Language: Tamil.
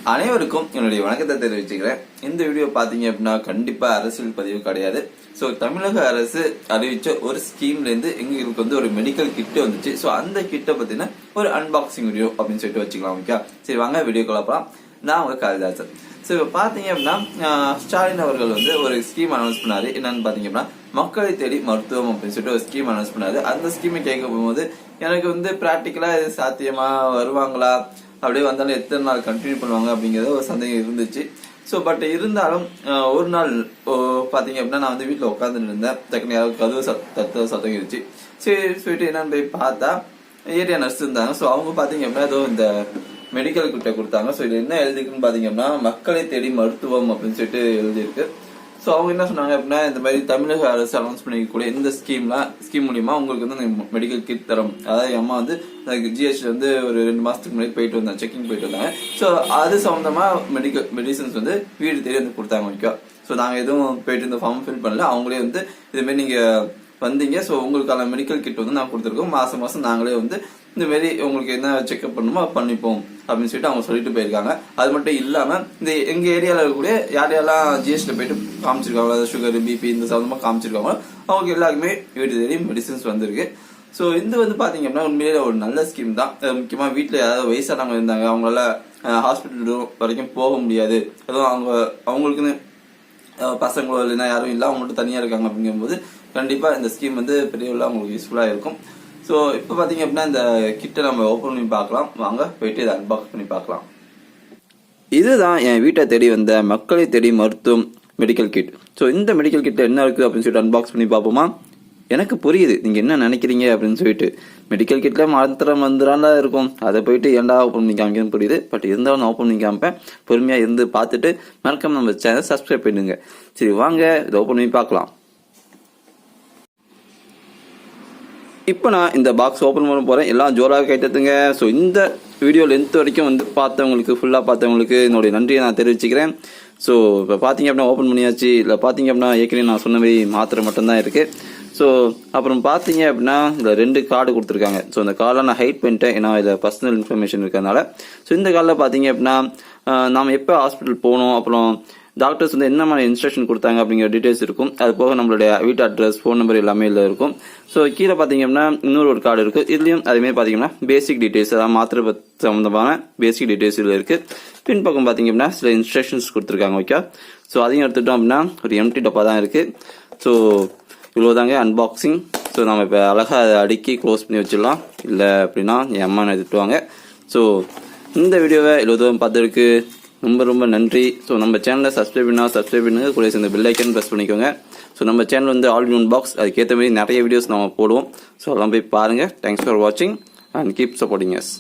அனைவருக்கும் என்னுடைய வணக்கத்தை தெரிவிச்சுக்கிறேன். இந்த வீடியோ பாத்தீங்க அப்படின்னா கண்டிப்பா அரசியல் பதிவு கிடையாது. ஸோ தமிழக அரசு அறிவிச்ச ஒரு ஸ்கீம்ல இருந்து எங்களுக்கு வந்து ஒரு மெடிக்கல் கிட் வந்துச்சு. ஸோ அந்த கிட்டை பத்தின ஒரு அன்பாக்சிங் வீடியோ அப்படின்னு சொல்லிட்டு வச்சுக்கலாம். ஓகே, சரி வாங்க வீடியோ கலப்பலாம். நான் உங்க காளிதாசன். ஸோ இப்போ பாத்தீங்க அப்படின்னா ஸ்டாலின் அவர்கள் வந்து ஒரு ஸ்கீம் அனௌன்ஸ் பண்ணாரு. என்னன்னு பாத்தீங்க அப்படின்னா மக்களை தேடி மருத்துவம் அப்படின்னு சொல்லிட்டு ஒரு ஸ்கீம் அனௌன்ஸ் பண்ணாரு. அந்த ஸ்கீமை கேட்க போகும்போது எனக்கு வந்து பிராக்டிக்கலா இது சாத்தியமா வருவாங்களா, அப்படியே வந்தாலும் எத்தனை நாள் கண்டினியூ பண்ணுவாங்க அப்படிங்கறது ஒரு சந்தேகம் இருந்துச்சு. ஸோ பட் இருந்தாலும் ஒரு நாள் பாத்தீங்க அப்படின்னா நான் வந்து வீட்டுல உட்காந்துட்டு இருந்தேன். டக்குனு யாராவது கதவு சத்தம் இருந்துச்சு. சரி சொல்லிட்டு என்னன்னு போய் பார்த்தா ஏரியா நர்ஸ் இருந்தாங்க. ஸோ அவங்க பாத்தீங்க அப்படின்னா ஏதோ இந்த மெடிக்கல் கிட்ட கொடுத்தாங்க. ஸோ இது என்ன எழுதிருக்குன்னு பாத்தீங்க அப்படின்னா மக்களை தேடி மருத்துவம் அப்படின்னு சொல்லிட்டு எழுதியிருக்கு. ஸோ அவங்க என்ன சொன்னாங்க அப்படின்னா இந்த மாதிரி தமிழக அரசு அனௌன்ஸ் பண்ணிக்கூட இந்த ஸ்கீம் மூலியமா உங்களுக்கு வந்து மெடிக்கல் கிட் தரும். அதாவது அம்மா வந்து ஜிஹெச்ல வந்து ஒரு 2 மாசத்துக்கு முன்னாடி போயிட்டு வந்தாங்க, செக்கிங் போயிட்டு வந்தாங்க. ஸோ அது சம்பந்தமா மெடிசன்ஸ் வந்து வீடு தேடி வந்து கொடுத்தாங்க. ஓகே, ஸோ நாங்க எதுவும் போயிட்டு இந்த ஃபார்ம் ஃபில் பண்ணல. அவங்களே வந்து இது மாதிரி நீங்க வந்தீங்க, ஸோ உங்களுக்கான மெடிக்கல் கிட் வந்து நான் கொடுத்துருக்கோம். மாசம் நாங்களே வந்து இந்த மாதிரி உங்களுக்கு என்ன செக்அப் பண்ணுமோ பண்ணிப்போம் அப்படின்னு சொல்லிட்டு அவங்க சொல்லிட்டு போயிருக்காங்க. அது மட்டும் இல்லாம இந்த எங்க ஏரியால இருக்கக்கூடிய யாரையெல்லாம் ஜிஎஸ்டி போயிட்டு காமிச்சிருக்காங்களோ, சுகர் பிபி இந்த சம்பந்தமா காமிச்சிருக்காங்களோ அவங்க எல்லாருக்குமே வீடு தேடி மெடிசன்ஸ் வந்திருக்கு. ஸோ இது வந்து பாத்தீங்க அப்படின்னா உண்மையிலே ஒரு நல்ல ஸ்கீம் தான். முக்கியமா வீட்டுல யாராவது வயசானவங்க இருந்தாங்க, அவங்களால ஹாஸ்பிட்டல் வரைக்கும் போக முடியாது, அதுவும் அவங்களுக்குன்னு பசங்களோ இல்லைன்னா யாரும் இல்லை, அவங்க மட்டும் தனியா இருக்காங்க அப்படிங்கும்போது கண்டிப்பா இந்த ஸ்கீம் வந்து பெரிய அவங்களுக்கு யூஸ்ஃபுல்லா இருக்கும். ஸோ இப்போ பாத்தீங்க அப்படின்னா இந்த கிட்ட நம்ம ஓப்பன் பண்ணி பார்க்கலாம். வாங்க போயிட்டு இதை அன்பாக்ஸ் பண்ணி பார்க்கலாம். இதுதான் என் வீட்டை தேடி வந்த மக்களை தேடி மருத்துவம் மெடிக்கல் கிட். ஸோ இந்த மெடிக்கல் கிட்ட என்ன இருக்கு அப்படின்னு சொல்லிட்டு அன்பாக்ஸ் பண்ணி பார்ப்போமா? எனக்கு புரியுது நீங்க என்ன நினைக்கிறீங்க அப்படின்னு சொல்லிட்டு. மெடிக்கல் கிட்ல மந்திரம் இருக்கும், அதை போயிட்டு ஏன்டா ஓப்பன் பண்ணி காமிக்கணும்னு புரியுது. பட் இருந்தாலும் நான் ஓப்பன் பண்ணி காமிப்பேன். பொறுமையா இருந்து பார்த்துட்டு மறக்காம நம்ம சேனல் சப்ஸ்கிரைப் பண்ணுங்க. சரி வாங்க இதை ஓப்பன் பண்ணி பார்க்கலாம். இப்போ நான் இந்த பாக்ஸ் ஓப்பன் பண்ண போறேன். எல்லாம் ஜோராக கேட்டதுங்க. ஸோ இந்த வீடியோ லென்த் வரைக்கும் வந்து பார்த்தவங்களுக்கு, ஃபுல்லாக பார்த்தவங்களுக்கு என்னுடைய நன்றியை நான் தெரிவிச்சுக்கிறேன். ஸோ இப்போ பார்த்தீங்க அப்படின்னா ஓப்பன் பண்ணியாச்சு. இல்லை பார்த்தீங்க அப்படின்னா ஏற்கனவே நான் சொன்ன மாதிரி மாத்திரை மட்டும்தான் இருக்கு. ஸோ அப்புறம் பார்த்தீங்க அப்படின்னா இதில் 2 கார்டு கொடுத்துருக்காங்க. ஸோ இந்த கார்டில் நான் ஹைட் பண்ணிட்டேன், ஏன்னா இதில் பர்சனல் இன்ஃபர்மேஷன் இருக்கிறதுனால. ஸோ இந்த கார்டில் பார்த்தீங்க அப்படின்னா நாம் எப்போ ஹாஸ்பிட்டல் போகணும், அப்புறம் டாக்டர்ஸ் வந்து என்ன மாதிரி இன்ஸ்ட்ரக்ஷன் கொடுத்தாங்க அப்படிங்கிற டீடைல்ஸ் இருக்கும். அது போக நம்மளுடைய வீட்டு அட்ரஸ், ஃபோன் நம்பர் எல்லாமே இதில் இருக்கும். ஸோ கீழே பார்த்தீங்கன்னா இன்னொரு கார்டு இருக்கு. இதுலயும் அதேமாதிரி பார்த்தீங்கன்னா பேசிக் டீடைல்ஸ், அதாவது மாத்திரை சம்பந்தமான பேசிக் டீடைல்ஸ் இதில் இருக்கு. பின்பக்கம் பார்த்தீங்க அப்படின்னா சில இன்ஸ்ட்ரக்ஷன்ஸ் கொடுத்துருக்காங்க. ஓகே, ஸோ அதையும் எடுத்துட்டோம் அப்படின்னா ஒரு எம்டி டப்பா தான் இருக்கு. ஸோ இவ்வளோதாங்க அன்பாக்சிங். ஸோ நம்ம இப்போ அழகாக அதை அடுக்கி க்ளோஸ் பண்ணி வச்சிடலாம். இல்லை அப்படின்னா என் அம்மா எடுத்துட்டுவாங்க. ஸோ இந்த வீடியோவை இவ்வளோ பார்த்ததுக்கு ரொம்ப நன்றி. ஸோ நம்ம சேனலை சப்ஸ்கிரைப் பண்ணுங்க, கூட சேர்ந்த பெல் ஐக்கன் ப்ரெஸ் பண்ணிக்கோங்க. ஸோ நம்ம சேனல் வந்து ஆல் இன் ஒன் பாக்ஸ், அதுக்கேற்ற மாதிரி நிறைய வீடியோஸ் நம்ம போடுவோம். ஸோ அதெல்லாம் போய் பாருங்க. தேங்க்ஸ் ஃபார் வாட்சிங் அண்ட் கீப் சப்போர்ட்டிங் அஸ்.